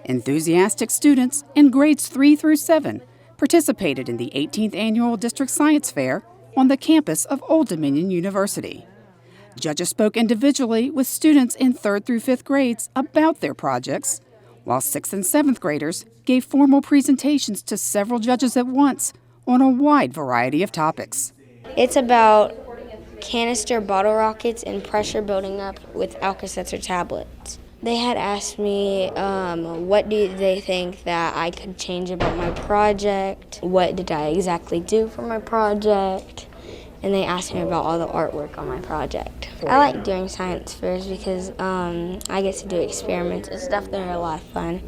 Enthusiastic students in grades 3 through 7 participated in the 18th Annual District Science Fair on the campus of Old Dominion University. Judges spoke individually with students in 3rd through 5th grades about their projects, while 6th and 7th graders gave formal presentations to several judges at once on a wide variety of topics. It's about canister bottle rockets and pressure building up with Alka-Seltzer tablets. They had asked me what do they think that I could change about my project, what did I exactly do for my project, and they asked me about all the artwork on my project. I like doing science fairs because I get to do experiments and stuff that are a lot of fun.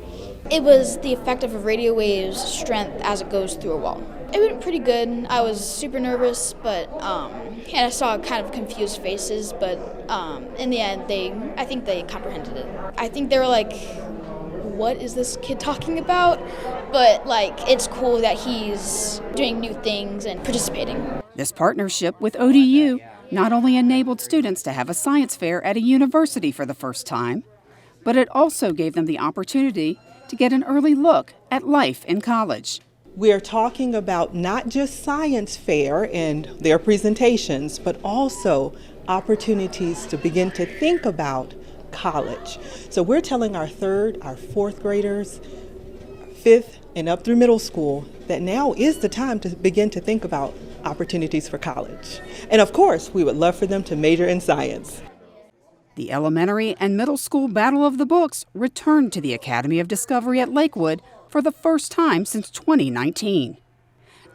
It was the effect of a radio wave's strength as it goes through a wall. It went pretty good. I was super nervous, but and I saw kind of confused faces, but in the end, I think they comprehended it. I think they were like, what is this kid talking about? But it's cool that he's doing new things and participating. This partnership with ODU not only enabled students to have a science fair at a university for the first time, but it also gave them the opportunity to get an early look at life in college. We're talking about not just science fair and their presentations, but also opportunities to begin to think about college. So we're telling our 3rd, our 4th graders, 5th, and up through middle school that now is the time to begin to think about opportunities for college. And of course, we would love for them to major in science. The elementary and middle school Battle of the Books returned to the Academy of Discovery at Lakewood for the first time since 2019.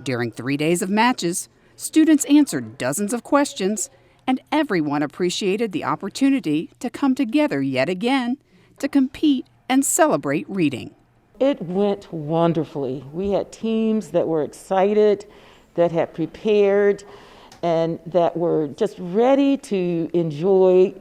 During 3 days of matches, students answered dozens of questions, and everyone appreciated the opportunity to come together yet again to compete and celebrate reading. It went wonderfully. We had teams that were excited, that had prepared, and that were just ready to enjoy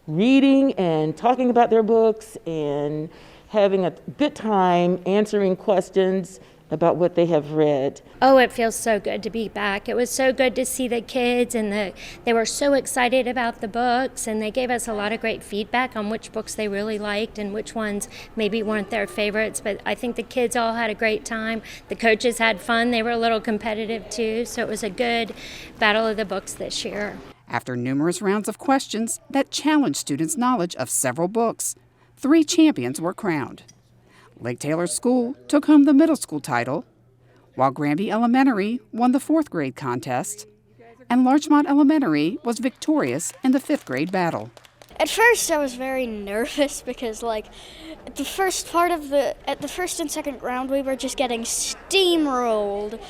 reading and talking about their books and having a good time answering questions about what they have read. Oh, it feels so good to be back. It was so good to see the kids, and they were so excited about the books, and they gave us a lot of great feedback on which books they really liked and which ones maybe weren't their favorites. But I think the kids all had a great time. The coaches had fun. They were a little competitive too, so it was a good Battle of the Books this year. After numerous rounds of questions that challenged students' knowledge of several books, 3 champions were crowned. Lake Taylor School took home the middle school title, while Granby Elementary won the 4th grade contest, and Larchmont Elementary was victorious in the 5th grade battle. At first I was very nervous because at the first and second round we were just getting steamrolled,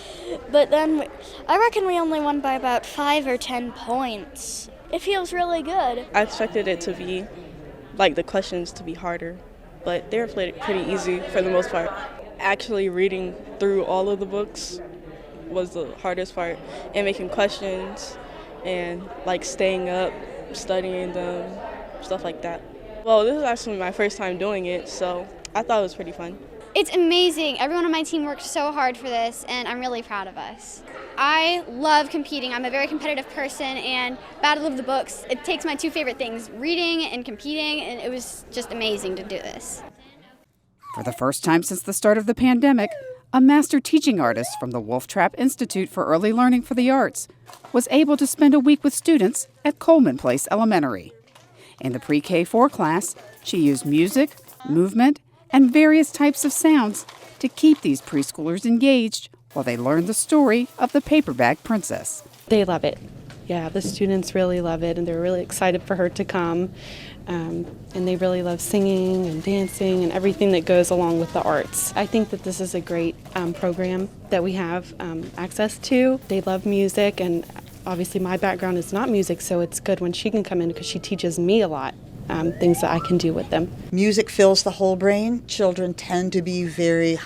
but then I reckon we only won by about 5 or 10 points. It feels really good. I expected it to be the questions to be harder, but they were pretty easy for the most part. Actually reading through all of the books was the hardest part, and making questions and staying up, studying them, stuff like that. Well, this is actually my first time doing it, so I thought it was pretty fun. It's amazing. Everyone on my team worked so hard for this, and I'm really proud of us. I love competing. I'm a very competitive person, and Battle of the Books, it takes my 2 favorite things, reading and competing, and it was just amazing to do this. For the first time since the start of the pandemic, a master teaching artist from the Wolf Trap Institute for Early Learning for the Arts was able to spend a week with students at Coleman Place Elementary. In the pre-K4 class, she used music, movement, and various types of sounds to keep these preschoolers engaged while they learned the story of the paperback princess. They love it. Yeah, the students really love it, and they're really excited for her to come. And they really love singing and dancing and everything that goes along with the arts. I think that this is a great program that we have access to. They love music, and obviously my background is not music, so it's good when she can come in because she teaches me a lot. Things that I can do with them. Music fills the whole brain. Children tend to be very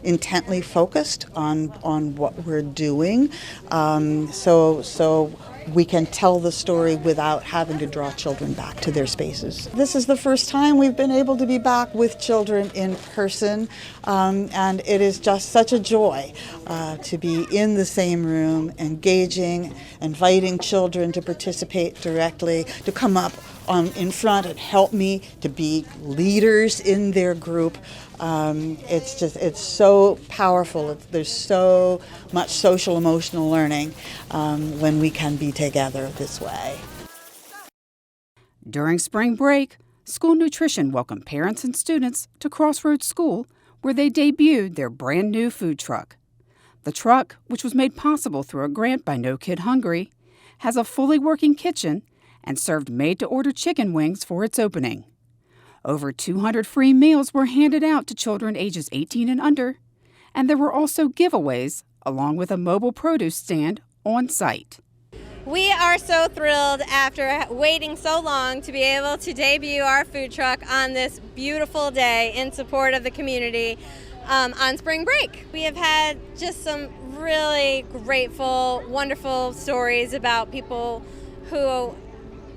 intently focused on what we're doing. So we can tell the story without having to draw children back to their spaces. This is the first time we've been able to be back with children in person, and it is just such a joy to be in the same room, engaging, inviting children to participate directly, to come up in front and help me to be leaders in their group. It's so powerful. There's so much social emotional learning when we can be together this way. During spring break, School Nutrition welcomed parents and students to Crossroads School, where they debuted their brand new food truck. The truck, which was made possible through a grant by No Kid Hungry, has a fully working kitchen and served made-to-order chicken wings for its opening. Over 200 free meals were handed out to children ages 18 and under, and there were also giveaways, along with a mobile produce stand on site. We are so thrilled after waiting so long to be able to debut our food truck on this beautiful day in support of the community on spring break. We have had just some really grateful, wonderful stories about people who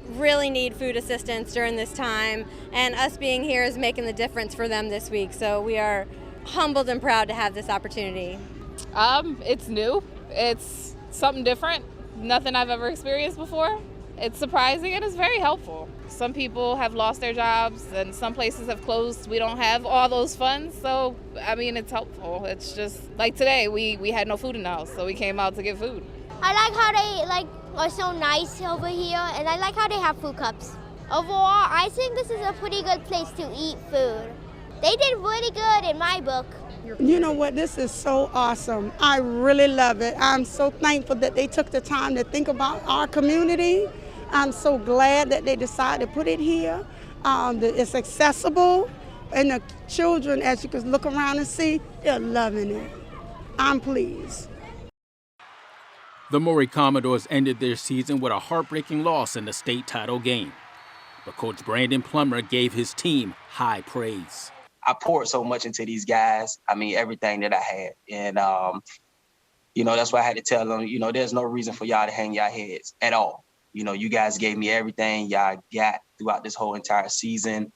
really need food assistance during this time, and us being here is making the difference for them this week. So we are humbled and proud to have this opportunity. It's new. It's something different. Nothing I've ever experienced before. It's surprising and it's very helpful. Some people have lost their jobs and some places have closed. We don't have all those funds, so it's helpful. It's just like today, we had no food in the house, so we came out to get food. I like how they are so nice over here, and I like how they have food cups. Overall, I think this is a pretty good place to eat food. They did really good in my book. You know what, this is so awesome. I really love it. I'm so thankful that they took the time to think about our community. I'm so glad that they decided to put it here. It's accessible, and the children, as you can look around and see, they're loving it. I'm pleased. The Maury Commodores ended their season with a heartbreaking loss in the state title game. But Coach Brandon Plummer gave his team high praise. I poured so much into these guys. Everything that I had. And, that's why I had to tell them, there's no reason for y'all to hang your heads at all. You guys gave me everything y'all got throughout this whole entire season.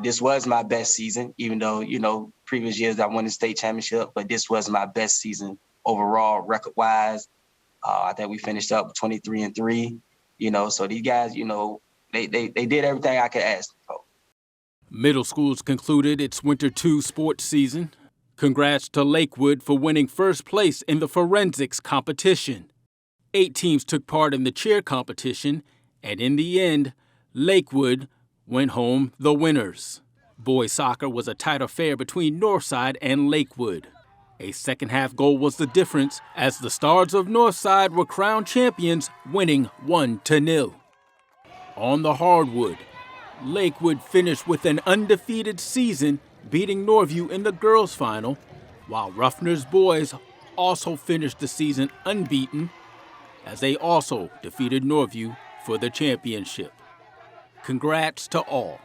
This was my best season, even though, previous years I won the state championship, but this was my best season overall record-wise. I think we finished up 23-3, so these guys, they did everything I could ask them for. Middle school's concluded its Winter 2 sports season. Congrats to Lakewood for winning first place in the forensics competition. 8 teams took part in the cheer competition, and in the end, Lakewood went home the winners. Boys soccer was a tight affair between Northside and Lakewood. A second-half goal was the difference as the Stars of Northside were crowned champions, winning 1-0. On the hardwood, Lakewood finished with an undefeated season, beating Norview in the girls' final, while Ruffner's boys also finished the season unbeaten, as they also defeated Norview for the championship. Congrats to all.